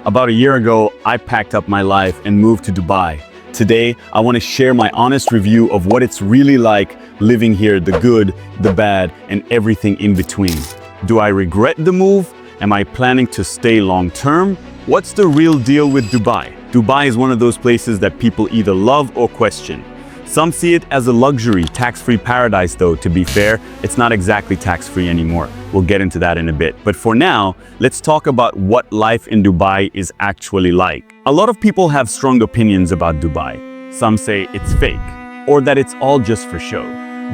About a year ago, I packed up my life and moved to Dubai. Today, I want to share my honest review of what it's really like living here, the good, the bad, and everything in between. Do I regret the move? Am I planning to stay long term? What's the real deal with Dubai? Dubai is one of those places that people either love or question. Some see it as a luxury, tax-free paradise though, to be fair, it's not exactly tax-free anymore. We'll get into that in a bit. But for now, let's talk about what life in Dubai is actually like. A lot of people have strong opinions about Dubai. Some say it's fake, or that it's all just for show.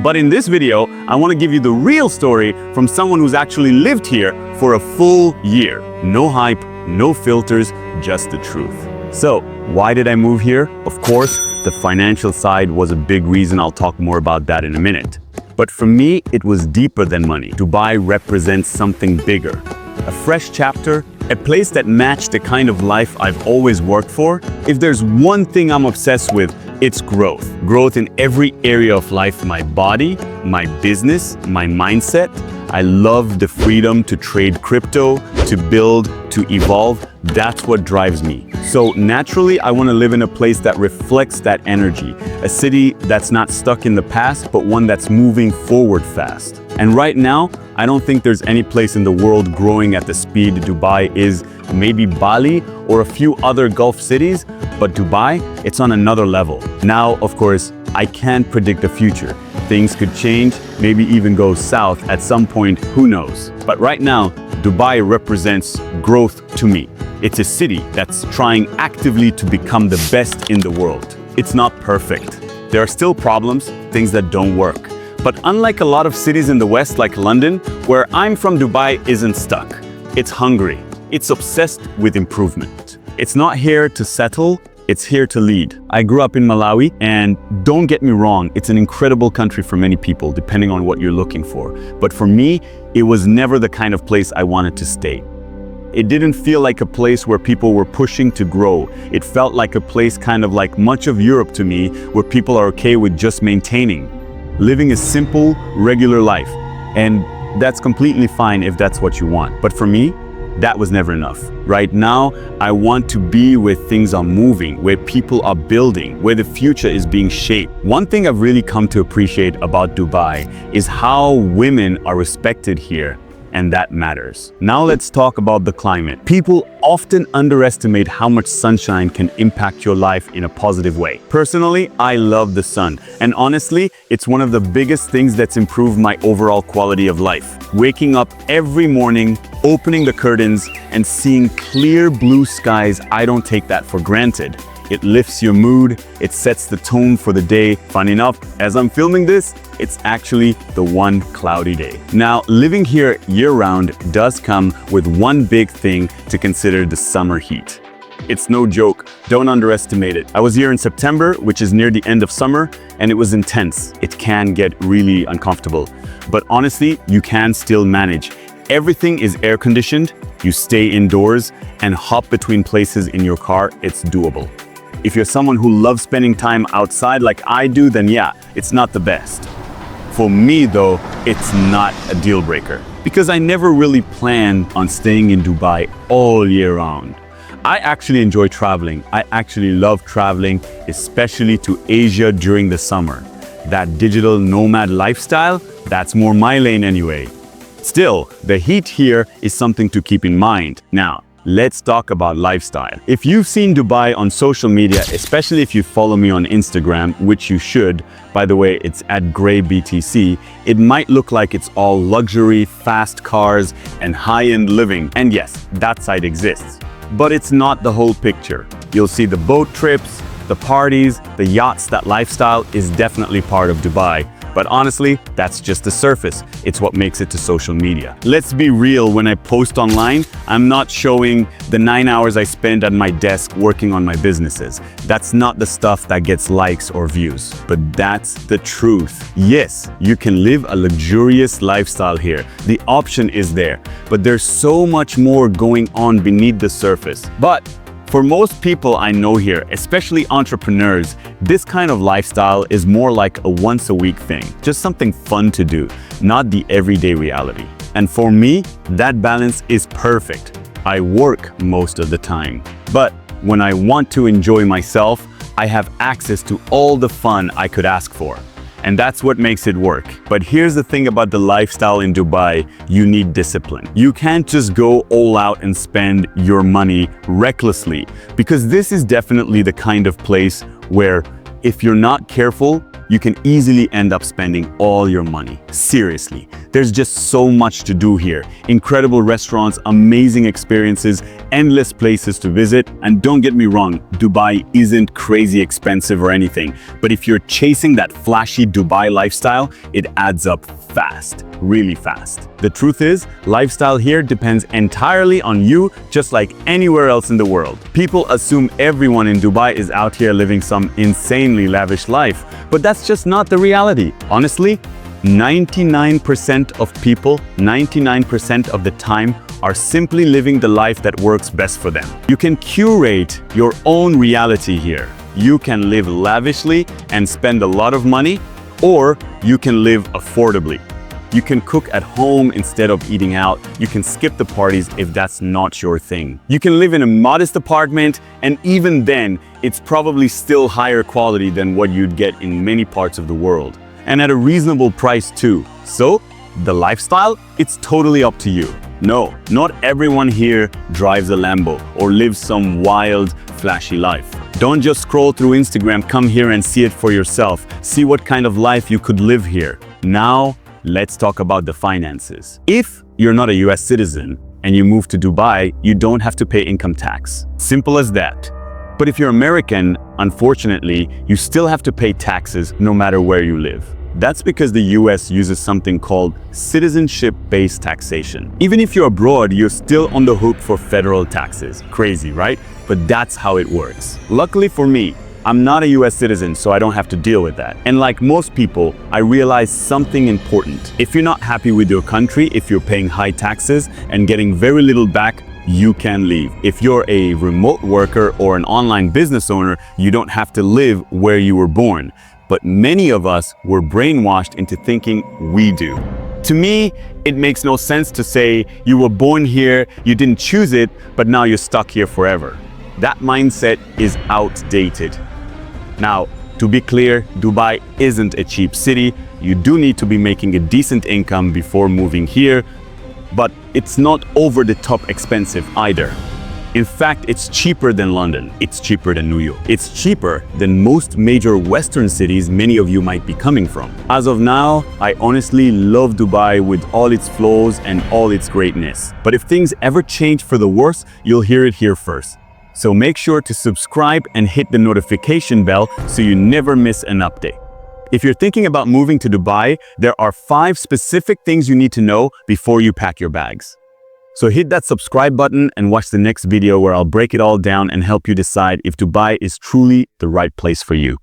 But in this video, I want to give you the real story from someone who's actually lived here for a full year. No hype, no filters, just the truth. So, why did I move here? Of course, the financial side was a big reason. I'll talk more about that in a minute. But for me, it was deeper than money. Dubai represents something bigger. A fresh chapter, a place that matched the kind of life I've always worked for. If there's one thing I'm obsessed with, it's growth. Growth in every area of life, my body, my business, my mindset. I love the freedom to trade crypto, to build, to evolve. That's what drives me. So naturally, I want to live in a place that reflects that energy. A city that's not stuck in the past, but one that's moving forward fast. And right now, I don't think there's any place in the world growing at the speed Dubai is. Maybe Bali or a few other Gulf cities, but Dubai, it's on another level. Now, of course, I can't predict the future. Things could change, maybe even go south at some point, who knows. But right now, Dubai represents growth to me. It's a city that's trying actively to become the best in the world. It's not perfect. There are still problems, things that don't work. But unlike a lot of cities in the West like London, where I'm from, Dubai isn't stuck. It's hungry. It's obsessed with improvement. It's not here to settle, it's here to lead. I grew up in Malawi, and don't get me wrong, it's an incredible country for many people, depending on what you're looking for. But for me, it was never the kind of place I wanted to stay. It didn't feel like a place where people were pushing to grow. It felt like a place kind of like much of Europe to me, where people are okay with just maintaining. Living a simple, regular life. And that's completely fine if that's what you want. But for me, that was never enough. Right now, I want to be where things are moving, where people are building, where the future is being shaped. One thing I've really come to appreciate about Dubai is how women are respected here, and that matters. Now let's talk about the climate. People often underestimate how much sunshine can impact your life in a positive way. Personally, I love the sun, and honestly, it's one of the biggest things that's improved my overall quality of life. Waking up every morning, opening the curtains, and seeing clear blue skies, I don't take that for granted. It lifts your mood, it sets the tone for the day. Funny enough, as I'm filming this, it's actually the one cloudy day. Now, living here year-round does come with one big thing to consider: the summer heat. It's no joke, don't underestimate it. I was here in September, which is near the end of summer, and it was intense. It can get really uncomfortable. But honestly, you can still manage. Everything is air-conditioned, you stay indoors, and hop between places in your car, it's doable. If you're someone who loves spending time outside like I do, then yeah, it's not the best. For me though, it's not a deal breaker, because I never really planned on staying in Dubai all year round. I actually enjoy traveling. I actually love traveling, especially to Asia during the summer. That digital nomad lifestyle, that's more my lane anyway. Still, the heat here is something to keep in mind. Now, let's talk about lifestyle. If you've seen Dubai on social media, especially if you follow me on Instagram, which you should, by the way, it's at Greybtc, it might look like it's all luxury, fast cars, and high-end living. And yes, that side exists. But it's not the whole picture. You'll see the boat trips, the parties, the yachts. That lifestyle is definitely part of Dubai. But honestly, that's just the surface. It's what makes it to social media. Let's be real, when I post online, I'm not showing the 9 hours I spend at my desk working on my businesses. That's not the stuff that gets likes or views. But that's the truth. Yes, you can live a luxurious lifestyle here. The option is there. But there's so much more going on beneath the surface. But for most people I know here, especially entrepreneurs, this kind of lifestyle is more like a once-a-week thing, just something fun to do, not the everyday reality. And for me, that balance is perfect. I work most of the time. But when I want to enjoy myself, I have access to all the fun I could ask for. And that's what makes it work. But here's the thing about the lifestyle in Dubai: you need discipline. You can't just go all out and spend your money recklessly, because this is definitely the kind of place where if you're not careful, you can easily end up spending all your money. Seriously, there's just so much to do here. Incredible restaurants, amazing experiences, endless places to visit. And don't get me wrong, Dubai isn't crazy expensive or anything. But if you're chasing that flashy Dubai lifestyle, it adds up fast, really fast. The truth is, lifestyle here depends entirely on you, just like anywhere else in the world. People assume everyone in Dubai is out here living some insanely lavish life, but that's just not the reality. Honestly, 99% of people, 99% of the time, are simply living the life that works best for them. You can curate your own reality here. You can live lavishly and spend a lot of money, or you can live affordably. You can cook at home instead of eating out. You can skip the parties if that's not your thing. You can live in a modest apartment, and even then, it's probably still higher quality than what you'd get in many parts of the world. And at a reasonable price too. So, the lifestyle, it's totally up to you. No, not everyone here drives a Lambo or lives some wild, flashy life. Don't just scroll through Instagram, come here and see it for yourself. See what kind of life you could live here. Now, let's talk about the finances. If you're not a US citizen and you move to Dubai, you don't have to pay income tax. Simple as that. But if you're American, unfortunately, you still have to pay taxes no matter where you live. That's because the US uses something called citizenship-based taxation. Even if you're abroad, you're still on the hook for federal taxes. Crazy, right? But that's how it works. Luckily for me, I'm not a US citizen, so I don't have to deal with that. And like most people, I realized something important. If you're not happy with your country, if you're paying high taxes and getting very little back, you can leave. If you're a remote worker or an online business owner, you don't have to live where you were born. But many of us were brainwashed into thinking we do. To me, it makes no sense to say you were born here, you didn't choose it, but now you're stuck here forever. That mindset is outdated. Now, to be clear, Dubai isn't a cheap city. You do need to be making a decent income before moving here, but it's not over the top expensive either. In fact, it's cheaper than London. It's cheaper than New York. It's cheaper than most major Western cities many of you might be coming from. As of now, I honestly love Dubai with all its flaws and all its greatness. But if things ever change for the worse, you'll hear it here first. So make sure to subscribe and hit the notification bell so you never miss an update. If you're thinking about moving to Dubai, there are 5 specific things you need to know before you pack your bags. So hit that subscribe button and watch the next video where I'll break it all down and help you decide if Dubai is truly the right place for you.